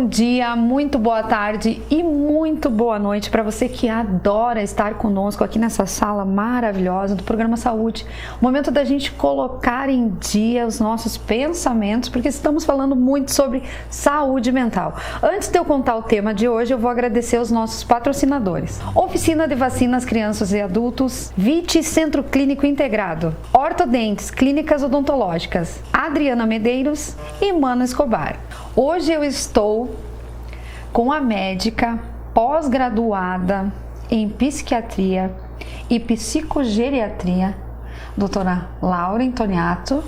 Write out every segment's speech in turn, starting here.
bom dia, muito boa tarde e muito boa noite para você que adora estar conosco aqui nessa sala maravilhosa do programa Saúde. O momento da gente colocar em dia os nossos pensamentos, porque estamos falando muito sobre saúde mental. Antes de eu contar o tema de hoje, eu vou agradecer os nossos patrocinadores. Oficina de Vacinas Crianças e Adultos, Vite Centro Clínico Integrado, Ortodentes, Clínicas Odontológicas, Adriana Medeiros e Mano Escobar. Hoje eu estou com a médica pós-graduada em psiquiatria e psicogeriatria, doutora Laura Antoniato,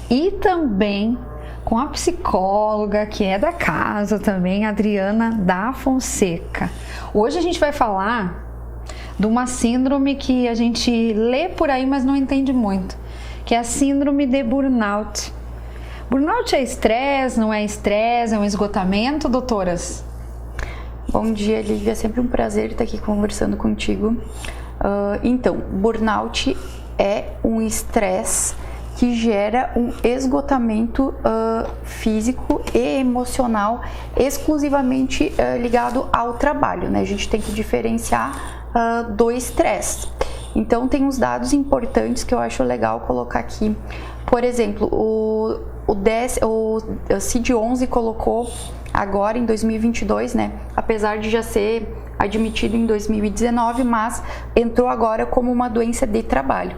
e também com a psicóloga que é da casa também, Adriana da Fonseca. Hoje a gente vai falar de uma síndrome que a gente lê por aí, mas não entende muito, que é a síndrome de burnout. Burnout é estresse, não é estresse, é um esgotamento, doutoras? Bom dia, Lívia, é sempre um prazer estar aqui conversando contigo. Então, burnout é um estresse que gera um esgotamento físico e emocional exclusivamente ligado ao trabalho, né? A gente tem que diferenciar do estresse. Então, tem uns dados importantes que eu acho legal colocar aqui. Por exemplo, o CID-11 colocou agora em 2022, né? Apesar de já ser admitido em 2019, mas entrou agora como uma doença de trabalho.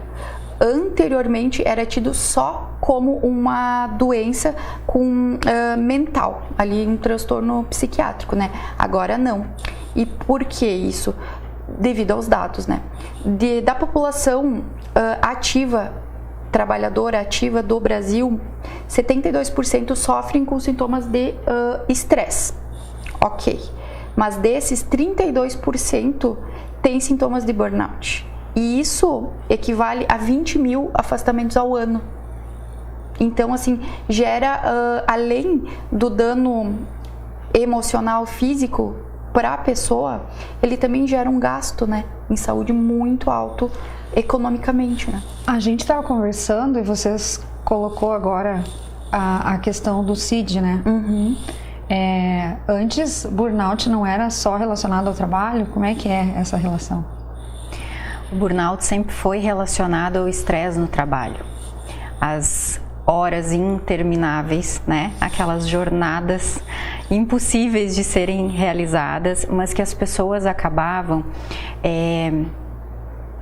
Anteriormente era tido só como uma doença mental, ali um transtorno psiquiátrico, né? Agora não. E por que isso? Devido aos dados, né? Da população ativa, trabalhadora ativa do Brasil, 72% sofrem com sintomas de estresse. Ok. Mas desses, 32% têm sintomas de burnout. E isso equivale a 20 mil afastamentos ao ano. Então, assim, gera, além do dano emocional, físico, para a pessoa, ele também gera um gasto, né, em saúde muito alto economicamente, né? A gente estava conversando e vocês colocou agora a questão do CID, né? Uhum. Antes, burnout não era só relacionado ao trabalho? Como é que é essa relação? O burnout sempre foi relacionado ao estresse no trabalho. As horas intermináveis, né? Aquelas jornadas impossíveis de serem realizadas, mas que as pessoas acabavam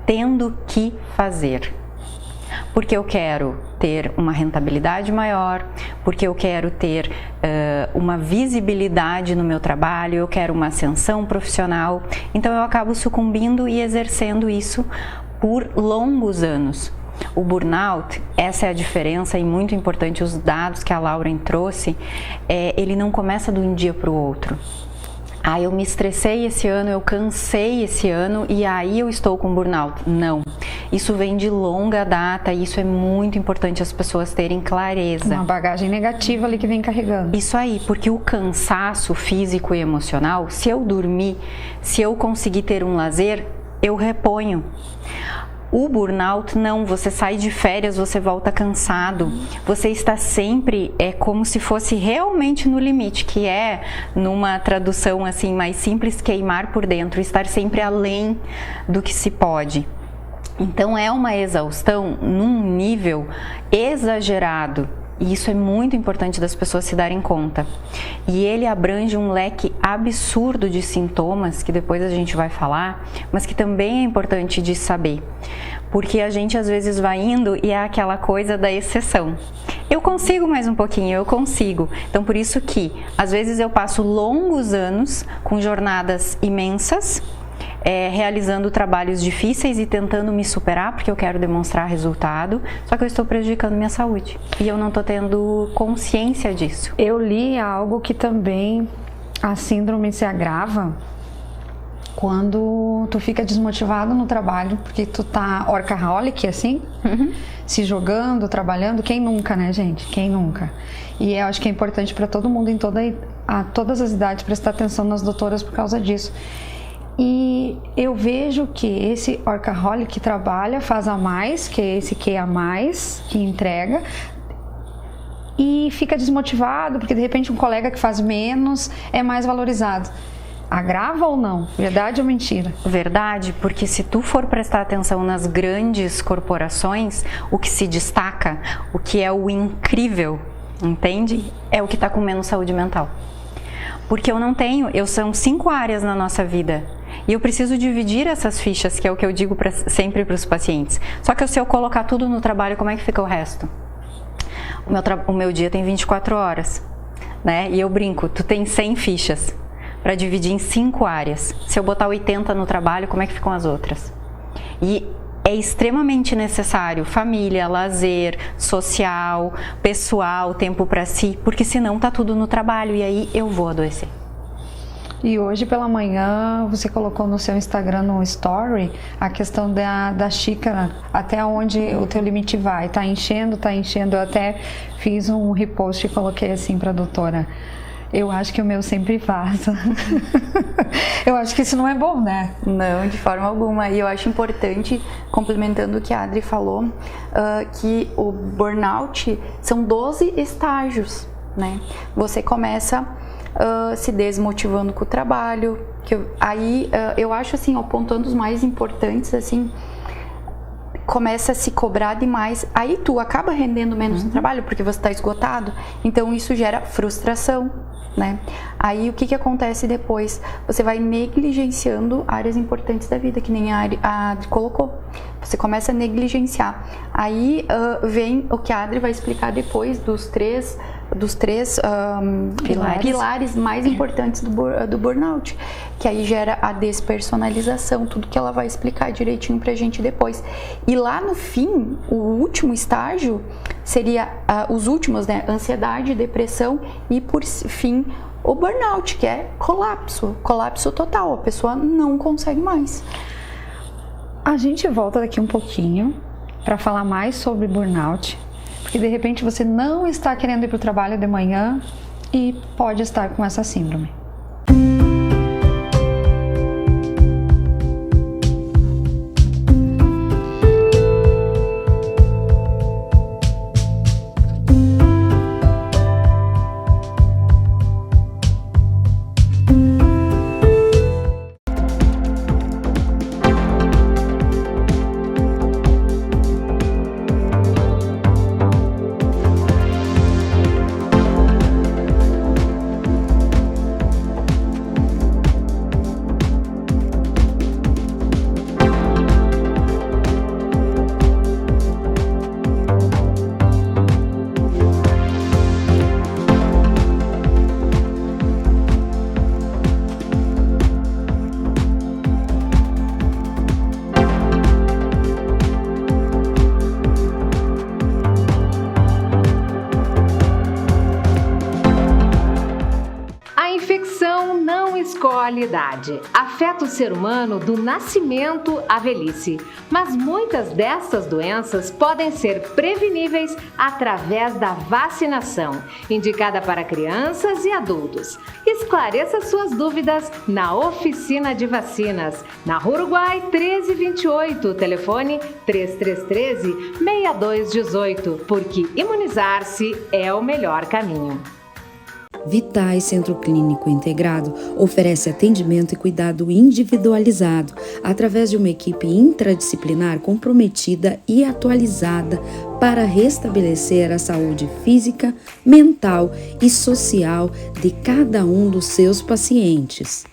tendo que fazer. Porque eu quero ter uma rentabilidade maior, porque eu quero ter uma visibilidade no meu trabalho, eu quero uma ascensão profissional. Então eu acabo sucumbindo e exercendo isso por longos anos. O burnout, essa é a diferença e muito importante, os dados que a Laura trouxe, ele não começa de um dia para o outro. Eu me estressei esse ano, eu cansei esse ano e aí eu estou com burnout. Não, isso vem de longa data e isso é muito importante as pessoas terem clareza. Uma bagagem negativa ali que vem carregando. Isso aí, porque o cansaço físico e emocional, se eu dormir, se eu conseguir ter um lazer, eu reponho. O burnout não, você sai de férias, você volta cansado, você está sempre, como se fosse realmente no limite, que é, numa tradução assim mais simples, queimar por dentro, estar sempre além do que se pode. Então é uma exaustão num nível exagerado. E isso é muito importante das pessoas se darem conta. E ele abrange um leque absurdo de sintomas, que depois a gente vai falar, mas que também é importante de saber. Porque a gente às vezes vai indo e é aquela coisa da exceção. Eu consigo mais um pouquinho, eu consigo. Então por isso que às vezes eu passo longos anos com jornadas imensas, realizando trabalhos difíceis e tentando me superar porque eu quero demonstrar resultado, só que eu estou prejudicando minha saúde e eu não estou tendo consciência disso. Eu li algo que também a síndrome se agrava quando tu fica desmotivado no trabalho, porque tu tá workaholic, assim, se jogando, trabalhando. Quem nunca, né, gente? Quem nunca? E eu acho que é importante para todo mundo, a todas as idades, prestar atenção nas doutoras por causa disso. E eu vejo que esse workaholic trabalha, faz a mais, que é esse que é a mais, que entrega, e fica desmotivado, porque de repente um colega que faz menos é mais valorizado. Agrava ou não? Verdade ou mentira? Verdade, porque se tu for prestar atenção nas grandes corporações, o que se destaca, o que é o incrível, entende? É o que está com menos saúde mental. Porque são 5 áreas na nossa vida. E eu preciso dividir essas fichas, que é o que eu digo sempre para os pacientes. Só que se eu colocar tudo no trabalho, como é que fica o resto? O meu dia tem 24 horas, né? E eu brinco, tu tem 100 fichas para dividir em 5 áreas. Se eu botar 80 no trabalho, como é que ficam as outras? E é extremamente necessário família, lazer, social, pessoal, tempo para si, porque senão tá tudo no trabalho e aí eu vou adoecer. E hoje pela manhã você colocou no seu Instagram, no Story, a questão da xícara, até onde o teu limite vai. Tá enchendo. Eu até fiz um repost e coloquei assim para a doutora. Eu acho que o meu sempre vaza. Eu acho que isso não é bom, né? Não, de forma alguma. E eu acho importante, complementando o que a Adri falou, que o burnout são 12 estágios, né? Você começa se desmotivando com o trabalho, eu acho assim, apontando os mais importantes, assim, começa a se cobrar demais, aí tu acaba rendendo menos no trabalho, porque você está esgotado, então isso gera frustração, né? Aí o que acontece depois? Você vai negligenciando áreas importantes da vida, que nem a Adri colocou. Você começa a negligenciar. Aí vem o que a Adri vai explicar depois dos três pilares mais importantes do burnout, que aí gera a despersonalização, tudo que ela vai explicar direitinho pra gente depois. E lá no fim, o último estágio seria os últimos, né? Ansiedade, depressão e por fim o burnout, que é colapso total, a pessoa não consegue mais. A gente volta daqui um pouquinho para falar mais sobre burnout, porque de repente você não está querendo ir para o trabalho de manhã e pode estar com essa síndrome. Idade. Afeta o ser humano do nascimento à velhice, mas muitas dessas doenças podem ser preveníveis através da vacinação, indicada para crianças e adultos. Esclareça suas dúvidas na Oficina de Vacinas, na Rua Uruguai 1328, telefone 3313-6218, porque imunizar-se é o melhor caminho. Vitais Centro Clínico Integrado oferece atendimento e cuidado individualizado através de uma equipe interdisciplinar comprometida e atualizada para restabelecer a saúde física, mental e social de cada um dos seus pacientes.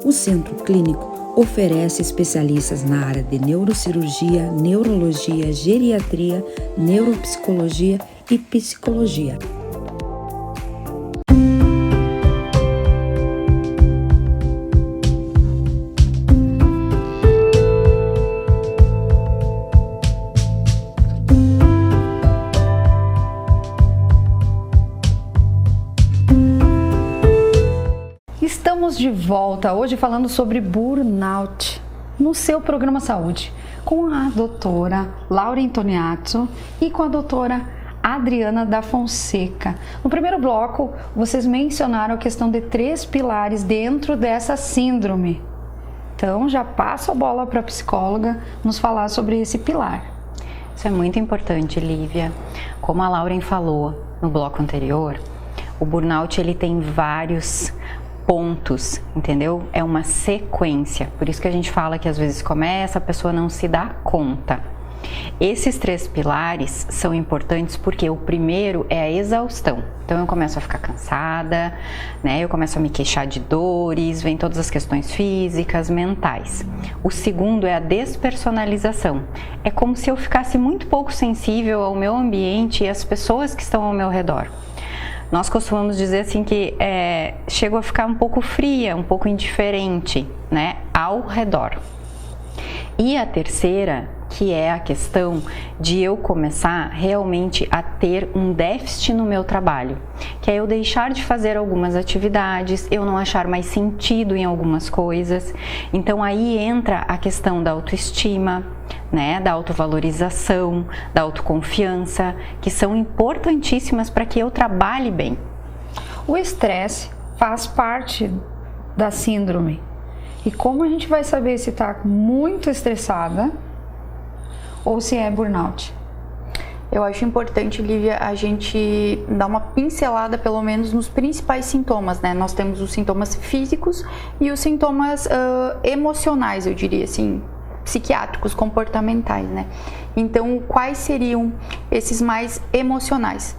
O Centro Clínico oferece especialistas na área de neurocirurgia, neurologia, geriatria, neuropsicologia e psicologia. Estamos de volta hoje falando sobre burnout no seu programa Saúde, com a doutora Laura Antoniazzo e com a doutora Adriana da Fonseca. No primeiro bloco, vocês mencionaram a questão de 3 pilares dentro dessa síndrome. Então, já passo a bola para a psicóloga nos falar sobre esse pilar. Isso é muito importante, Lívia. Como a Lauren falou, no bloco anterior, o burnout ele tem vários pontos, entendeu? É uma sequência, por isso que a gente fala que às vezes começa, a pessoa não se dá conta. Esses 3 pilares são importantes porque o primeiro é a exaustão. Então eu começo a ficar cansada, né? Eu começo a me queixar de dores, vem todas as questões físicas, mentais. O segundo é a despersonalização. É como se eu ficasse muito pouco sensível ao meu ambiente e às pessoas que estão ao meu redor. Nós costumamos dizer assim que chego a ficar um pouco fria, um pouco indiferente, né? Ao redor. E a terceira, que é a questão de eu começar realmente a ter um déficit no meu trabalho, que é eu deixar de fazer algumas atividades, eu não achar mais sentido em algumas coisas. Então aí entra a questão da autoestima, né, da autovalorização, da autoconfiança, que são importantíssimas para que eu trabalhe bem. O estresse faz parte da síndrome. E como a gente vai saber se está muito estressada ou se é burnout? Eu acho importante, Lívia, a gente dar uma pincelada pelo menos nos principais sintomas, né? Nós temos os sintomas físicos e os sintomas emocionais, eu diria assim, psiquiátricos, comportamentais, né? Então, quais seriam esses mais emocionais?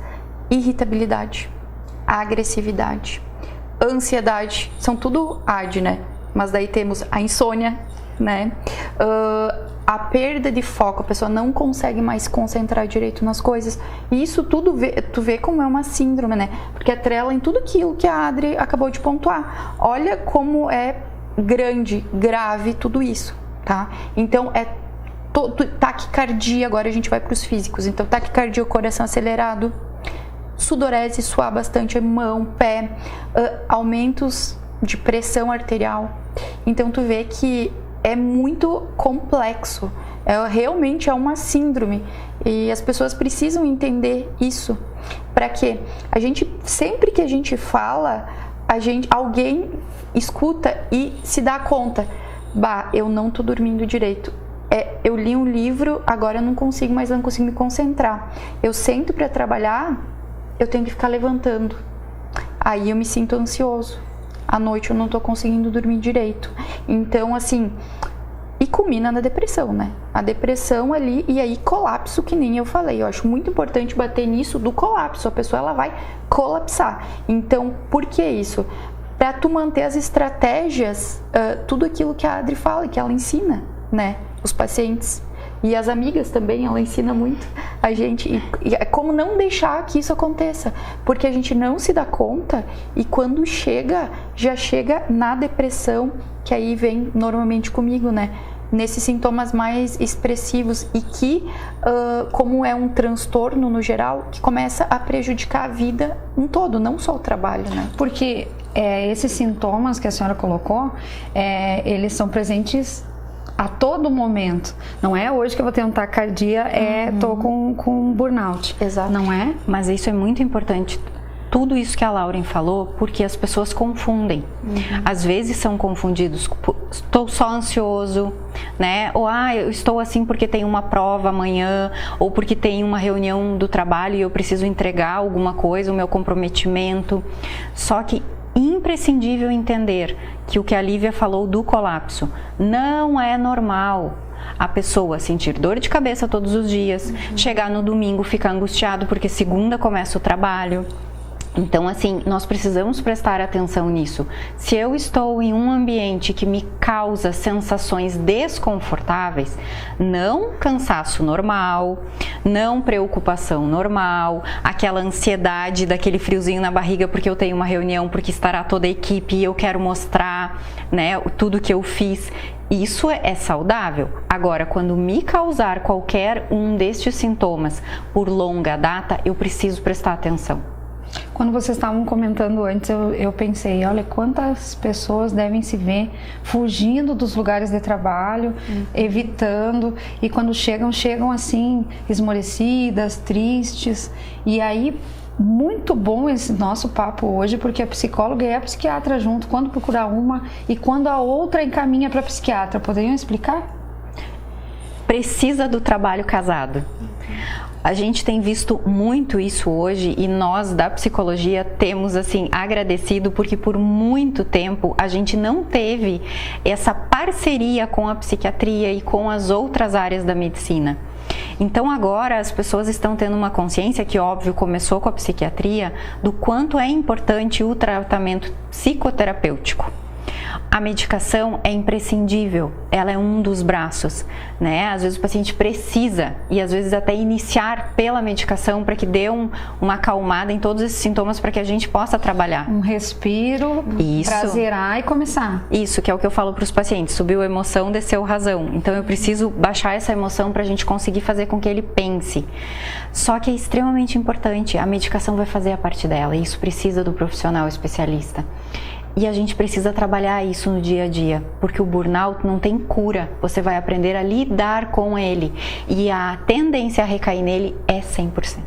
Irritabilidade, agressividade, ansiedade, são tudo AD, né? Mas daí temos a insônia, né? A perda de foco, a pessoa não consegue mais se concentrar direito nas coisas. E isso tudo, tu vê como é uma síndrome, né? Porque atrela em tudo aquilo que a Adri acabou de pontuar. Olha como é grande, grave tudo isso, tá? Então, taquicardia, agora a gente vai para os físicos. Então, taquicardia, coração acelerado, sudorese, suar bastante a mão, pé, aumentos de pressão arterial. Então, tu vê que é muito complexo, realmente é uma síndrome e as pessoas precisam entender isso. Para quê? A gente, sempre que a gente fala, alguém escuta e se dá conta, eu não tô dormindo direito, eu li um livro, agora eu não consigo me concentrar, eu sento para trabalhar, eu tenho que ficar levantando, aí eu me sinto ansioso. À noite eu não tô conseguindo dormir direito. Então, assim, e culmina na depressão, né? A depressão ali, e aí colapso, que nem eu falei. Eu acho muito importante bater nisso do colapso. A pessoa, ela vai colapsar. Então, por que isso? Para tu manter as estratégias, tudo aquilo que a Adri fala e que ela ensina, né? Os pacientes. E as amigas também, ela ensina muito a gente, e como não deixar que isso aconteça, porque a gente não se dá conta e quando chega, já chega na depressão, que aí vem normalmente comigo, né? Nesses sintomas mais expressivos e que, como é um transtorno no geral, que começa a prejudicar a vida um todo, não só o trabalho, né? Porque esses sintomas que a senhora colocou, eles são presentes a todo momento. Não é hoje que eu vou ter um taquicardia, tô com burnout. Exato. Não é? Mas isso é muito importante. Tudo isso que a Lauren falou, porque as pessoas confundem. Às vezes são confundidos, estou só ansioso, né? Ou eu estou assim porque tem uma prova amanhã, ou porque tem uma reunião do trabalho e eu preciso entregar alguma coisa, o meu comprometimento. Só que imprescindível entender que o que a Lívia falou do colapso não é normal. A pessoa sentir dor de cabeça todos os dias, chegar no domingo, ficar angustiado porque segunda começa o trabalho. Então, assim, nós precisamos prestar atenção nisso. Se eu estou em um ambiente que me causa sensações desconfortáveis, não cansaço normal, não preocupação normal, aquela ansiedade, daquele friozinho na barriga porque eu tenho uma reunião, porque estará toda a equipe e eu quero mostrar, né, tudo que eu fiz. Isso é saudável. Agora, quando me causar qualquer um destes sintomas por longa data, eu preciso prestar atenção. Quando vocês estavam comentando antes, eu pensei, olha, quantas pessoas devem se ver fugindo dos lugares de trabalho, evitando, e quando chegam assim, esmorecidas, tristes. E aí, muito bom esse nosso papo hoje, porque a psicóloga e a psiquiatra junto, quando procurar uma e quando a outra encaminha para a psiquiatra. Poderiam explicar? Precisa do trabalho casado. A gente tem visto muito isso hoje e nós da psicologia temos assim agradecido porque por muito tempo a gente não teve essa parceria com a psiquiatria e com as outras áreas da medicina. Então agora as pessoas estão tendo uma consciência que, óbvio, começou com a psiquiatria, do quanto é importante o tratamento psicoterapêutico. A medicação é imprescindível, ela é um dos braços, né? Às vezes o paciente precisa e às vezes até iniciar pela medicação para que dê uma acalmada em todos esses sintomas para que a gente possa trabalhar. Um respiro, para zerar e começar. Isso, que é o que eu falo para os pacientes, subiu a emoção, desceu a razão. Então eu preciso baixar essa emoção para a gente conseguir fazer com que ele pense. Só que é extremamente importante, a medicação vai fazer a parte dela e isso precisa do profissional especialista. E a gente precisa trabalhar isso no dia a dia, porque o burnout não tem cura, você vai aprender a lidar com ele e a tendência a recair nele é 100%.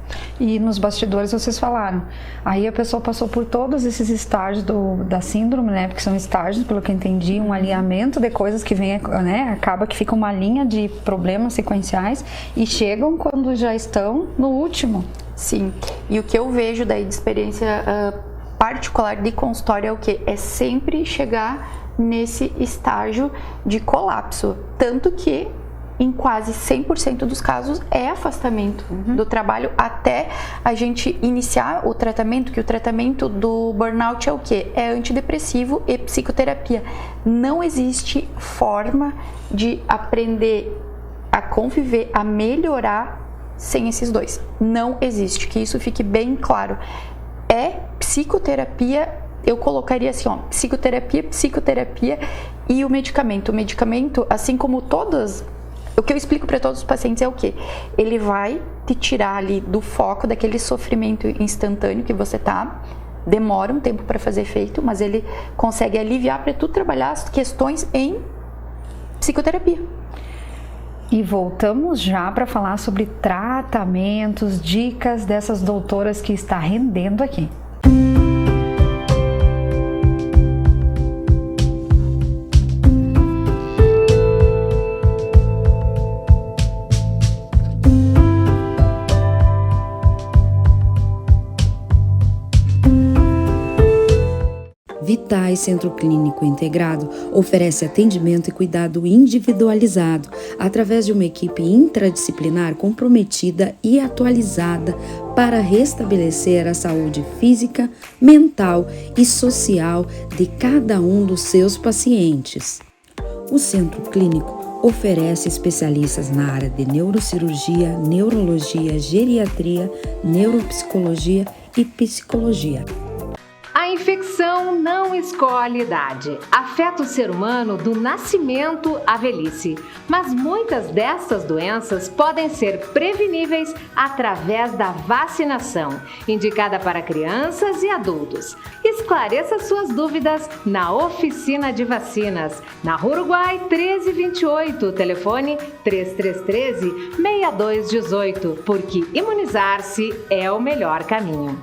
E nos bastidores vocês falaram, aí a pessoa passou por todos esses estágios da síndrome, né, porque são estágios, pelo que eu entendi, um alinhamento de coisas que vem, né, acaba que fica uma linha de problemas sequenciais e chegam quando já estão no último. Sim, e o que eu vejo daí de experiência particular de consultório é o que? É sempre chegar nesse estágio de colapso. Tanto que em quase 100% dos casos é afastamento do trabalho até a gente iniciar o tratamento, que o tratamento do burnout é o que? É antidepressivo e psicoterapia. Não existe forma de aprender a conviver, a melhorar sem esses dois. Não existe, que isso fique bem claro. É psicoterapia, eu colocaria assim, ó, psicoterapia e o medicamento. O medicamento, assim como todas, o que eu explico para todos os pacientes é o que? Ele vai te tirar ali do foco daquele sofrimento instantâneo que você tá, demora um tempo para fazer efeito, mas ele consegue aliviar para tu trabalhar as questões em psicoterapia. E voltamos já para falar sobre tratamentos, dicas dessas doutoras que está rendendo aqui. Vitais Centro Clínico Integrado oferece atendimento e cuidado individualizado através de uma equipe interdisciplinar comprometida e atualizada para restabelecer a saúde física, mental e social de cada um dos seus pacientes. O Centro Clínico oferece especialistas na área de neurocirurgia, neurologia, geriatria, neuropsicologia e psicologia. A infecção não escolhe idade. Afeta o ser humano do nascimento à velhice. Mas muitas dessas doenças podem ser preveníveis através da vacinação, indicada para crianças e adultos. Esclareça suas dúvidas na Oficina de Vacinas, na Rua Uruguai 1328, telefone 3313-6218, porque imunizar-se é o melhor caminho.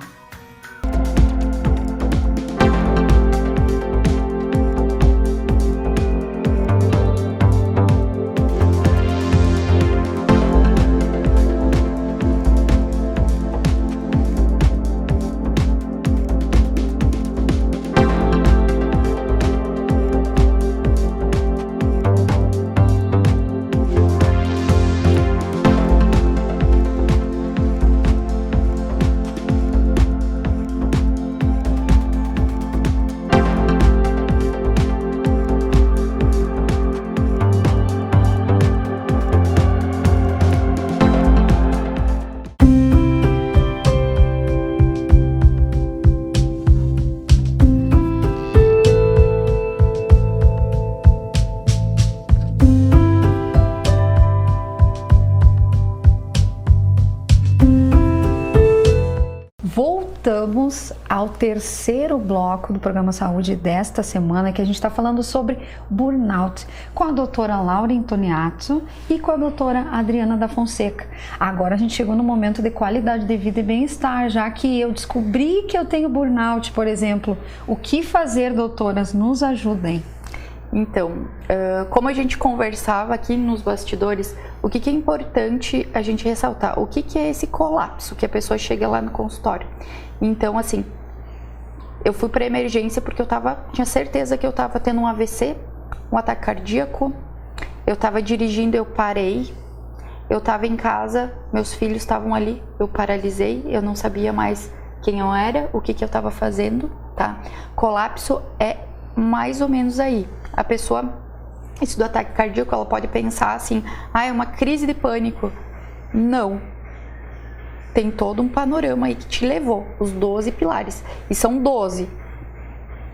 Voltamos ao terceiro bloco do programa Saúde desta semana, que a gente está falando sobre burnout, com a doutora Laura Antoniazzo e com a doutora Adriana da Fonseca. Agora a gente chegou no momento de qualidade de vida e bem-estar, já que eu descobri que eu tenho burnout, por exemplo. O que fazer, doutoras? Nos ajudem. Então, como a gente conversava aqui nos bastidores, o que é importante a gente ressaltar? O que é esse colapso que a pessoa chega lá no consultório? Então, assim, eu fui para emergência porque tinha certeza que eu estava tendo um AVC, um ataque cardíaco, eu estava dirigindo, eu parei, eu estava em casa, meus filhos estavam ali, eu paralisei, eu não sabia mais quem eu era, o que eu estava fazendo, tá? Colapso é mais ou menos aí. A pessoa, isso do ataque cardíaco, ela pode pensar assim, é uma crise de pânico. Não. Tem todo um panorama aí que te levou, os 12 pilares. E são 12,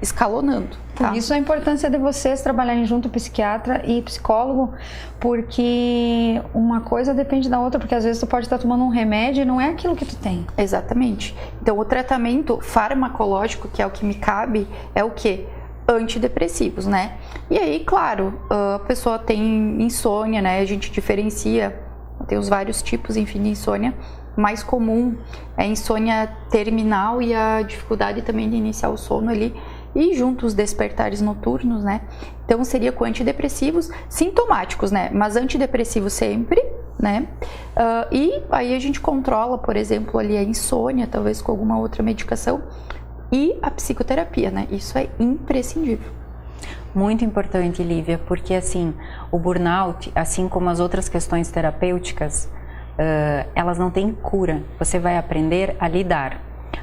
escalonando. Tá? Por isso a importância de vocês trabalharem junto, psiquiatra e psicólogo, porque uma coisa depende da outra, porque às vezes tu pode estar tomando um remédio e não é aquilo que tu tem. Exatamente. Então o tratamento farmacológico, que é o que me cabe, é o quê? Antidepressivos, né? E aí, claro, a pessoa tem insônia, né? A gente diferencia, tem os vários tipos, enfim, de insônia. Mais comum é a insônia terminal e a dificuldade também de iniciar o sono ali, e junto os despertares noturnos, né? Então seria com antidepressivos sintomáticos, né? Mas antidepressivos sempre, né? E aí a gente controla, por exemplo, ali a insônia, talvez com alguma outra medicação, e a psicoterapia, né? Isso é imprescindível. Muito importante, Lívia, porque assim, o burnout, assim como as outras questões terapêuticas, elas não têm cura, você vai aprender a lidar.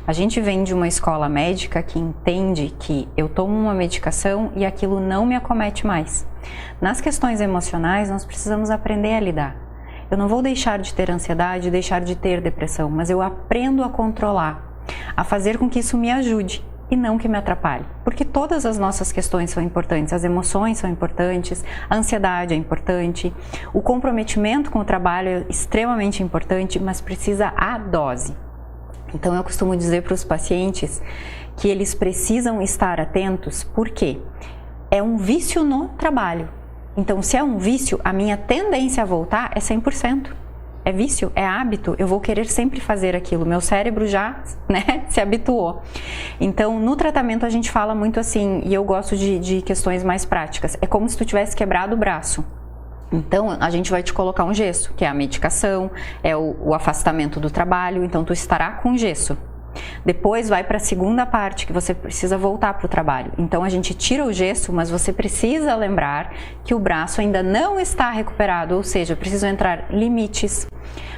A gente vem de uma escola médica que entende que eu tomo uma medicação e aquilo não me acomete mais. Nas questões emocionais, nós precisamos aprender a lidar. Eu não vou deixar de ter ansiedade, deixar de ter depressão, mas eu aprendo a controlar, a fazer com que isso me ajude e não que me atrapalhe. Porque todas as nossas questões são importantes, as emoções são importantes, a ansiedade é importante, o comprometimento com o trabalho é extremamente importante, mas precisa a dose. Então eu costumo dizer para os pacientes que eles precisam estar atentos, porque é um vício no trabalho. Então se é um vício, a minha tendência a voltar é 100%. É vício, é hábito, eu vou querer sempre fazer aquilo, meu cérebro já, né, se habituou. Então, no tratamento a gente fala muito assim, e eu gosto de questões mais práticas, é como se tu tivesse quebrado o braço. Então, a gente vai te colocar um gesso, que é a medicação, é o afastamento do trabalho, então tu estará com gesso. Depois vai para a segunda parte, que você precisa voltar para o trabalho. Então a gente tira o gesso, mas você precisa lembrar que o braço ainda não está recuperado, ou seja, precisam entrar limites.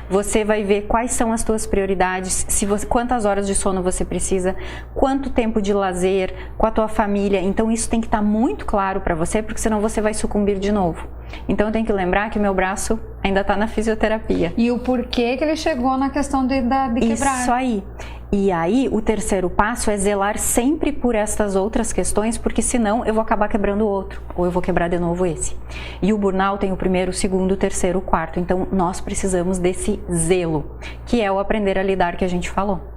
Você vai ver quais são as suas prioridades, quantas horas de sono você precisa, quanto tempo de lazer com a tua família. Então isso tem que estar muito claro para você, porque senão você vai sucumbir de novo. Então eu tenho que lembrar que o meu braço ainda está na fisioterapia. E o porquê que ele chegou na questão de quebrar. Isso aí. E aí, o terceiro passo é zelar sempre por estas outras questões, porque senão eu vou acabar quebrando o outro, ou eu vou quebrar de novo esse. E o burnout tem o primeiro, o segundo, o terceiro, o quarto. Então, nós precisamos desse zelo, que é o aprender a lidar que a gente falou.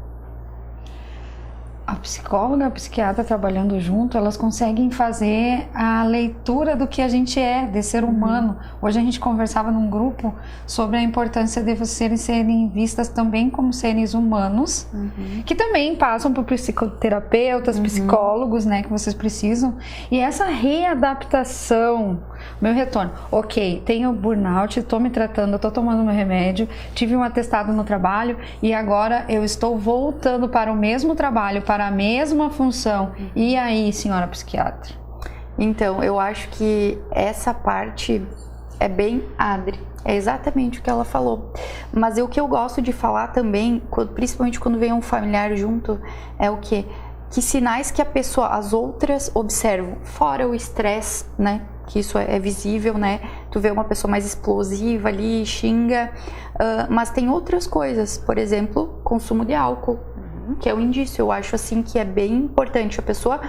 A psicóloga e a psiquiatra trabalhando junto, elas conseguem fazer a leitura do que a gente é, de ser humano. Hoje a gente conversava num grupo sobre a importância de vocês serem vistas também como seres humanos, que também passam por psicoterapeutas, psicólogos, né, que vocês precisam. E essa readaptação, meu retorno, ok, tenho burnout, estou me tratando, estou tomando meu remédio, tive um atestado no trabalho e agora eu estou voltando para o mesmo trabalho, para a mesma função. E aí, senhora psiquiatra? Então, eu acho que essa parte é bem Adri, é exatamente o que ela falou. Mas o que eu gosto de falar também, principalmente quando vem um familiar junto, é o quê? Que sinais que as outras observam, fora o estresse, né? Que isso é visível, né? Tu vê uma pessoa mais explosiva ali, xinga, mas tem outras coisas, por exemplo, consumo de álcool, que é um indício. Eu acho assim que é bem importante. A pessoa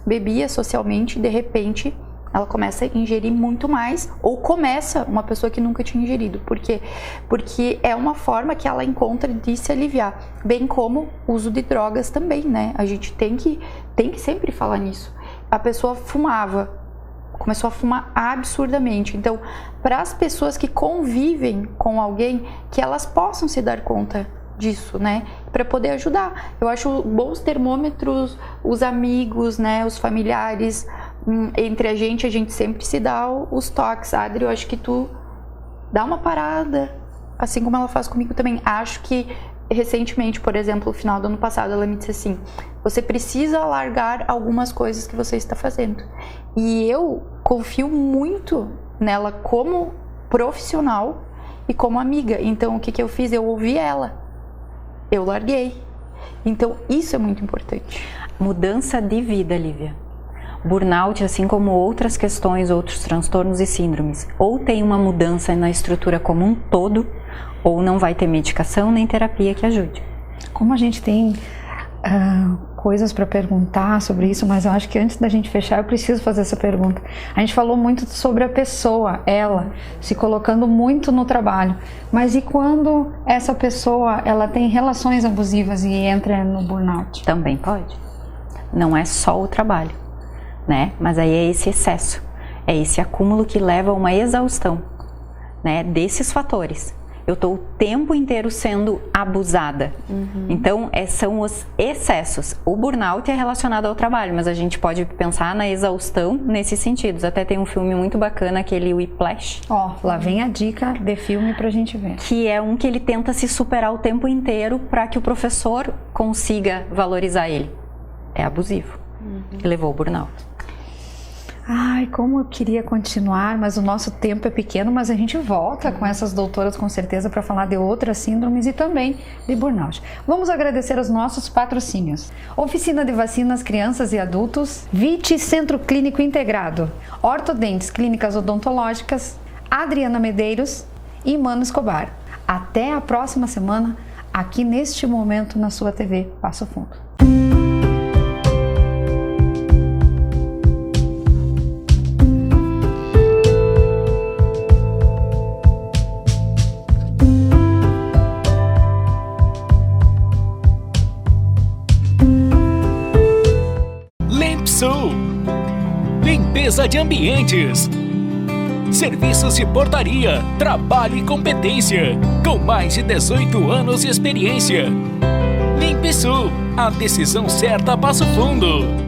bebia socialmente, de repente ela começa a ingerir muito mais, ou começa uma pessoa que nunca tinha ingerido. Por quê? Porque é uma forma que ela encontra de se aliviar, bem como o uso de drogas também, né? A gente tem que sempre falar nisso. A pessoa fumava, começou a fumar absurdamente. Então, para as pessoas que convivem com alguém, que elas possam se dar conta disso, né, para poder ajudar. Eu acho bons termômetros, os amigos, né, os familiares, entre a gente sempre se dá os toques. Adri, eu acho que tu dá uma parada, assim como ela faz comigo também. Acho que recentemente, por exemplo, no final do ano passado, ela me disse assim: você precisa largar algumas coisas que você está fazendo. E eu confio muito nela como profissional e como amiga. Então, o que eu fiz? Eu ouvi ela, eu larguei. Então, isso é muito importante. Mudança de vida, Lívia. Burnout, assim como outras questões, outros transtornos e síndromes, ou tem uma mudança na estrutura como um todo, ou não vai ter medicação nem terapia que ajude. Como a gente tem coisas para perguntar sobre isso, mas eu acho que antes da gente fechar eu preciso fazer essa pergunta. A gente falou muito sobre a pessoa, ela, se colocando muito no trabalho, mas e quando essa pessoa ela tem relações abusivas e entra no burnout? Também pode. Não é só o trabalho, né? Mas aí é esse excesso, é esse acúmulo que leva a uma exaustão, né? Desses fatores. Eu estou o tempo inteiro sendo abusada. Então, são os excessos. O burnout é relacionado ao trabalho, mas a gente pode pensar na exaustão nesses sentidos. Até tem um filme muito bacana, aquele Whiplash. Lá vem a dica de filme pra gente ver. Que é um que ele tenta se superar o tempo inteiro para que o professor consiga valorizar ele. É abusivo. E levou ao burnout. Ai, como eu queria continuar, mas o nosso tempo é pequeno, mas a gente volta com essas doutoras com certeza para falar de outras síndromes e também de burnout. Vamos agradecer aos nossos patrocínios. Oficina de Vacinas Crianças e Adultos, VIT Centro Clínico Integrado, Ortodentes Clínicas Odontológicas, Adriana Medeiros e Mano Escobar. Até a próxima semana, aqui neste momento na sua TV Passo Fundo. Limpeza de ambientes, serviços de portaria, trabalho e competência, com mais de 18 anos de experiência. Limpesul, a decisão certa a Passo Fundo.